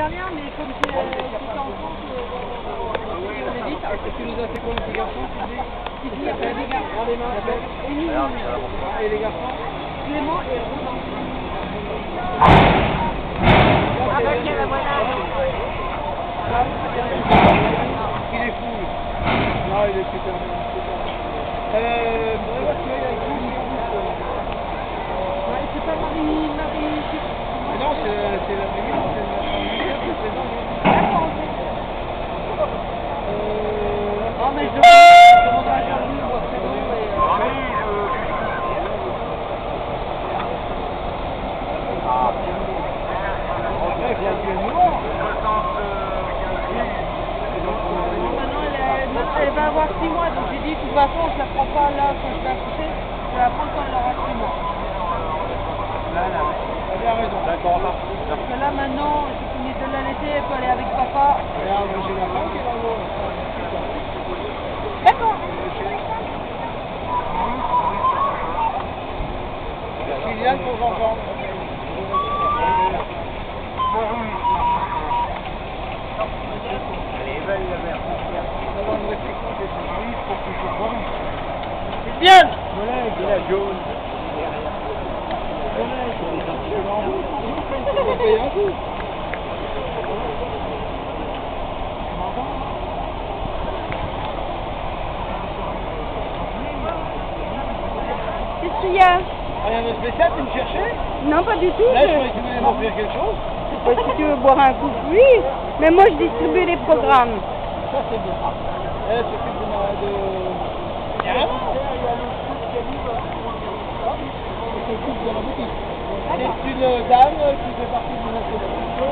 rien, mais comme c'est en France, on évite. Tu nous as fait quoi, les garçons? Ici, après les garçons. Les mains, et les garçons? Clément et Roland. Il est fou. Non, il est super bien. C'est pas Marie. Non, c'est la première, c'est le présent. D'accord, ok. Ah, mais je demande à Jean-Louis, moi, c'est bon, elle va avoir 6 mois, donc j'ai dit de toute façon je la prends pas là quand je vais accoucher, je vais la prendre quand elle aura 6 mois. Voilà, elle a bien raison. D'accord, parce que là maintenant, j'ai fini de l'allaiter, elle peut aller avec papa. Regarde, j'ai la femme qui est là-haut. D'accord. Kylian pour Jean-Jean. Elle est belle la mère. Bien. Voilà, c'est la jaune. Qu'est-ce qu'il y a? Rien de spécial, tu me cherchais? Non, pas du tout. Là, je croyais que tu voulais m'offrir quelque chose. Si tu veux boire un coup, oui. Mais moi, je distribue les programmes. Ça, c'est bien. Elle s'occupe de ma... Il y a un s'occupe de la boutique. C'est une dame qui fait partie de notre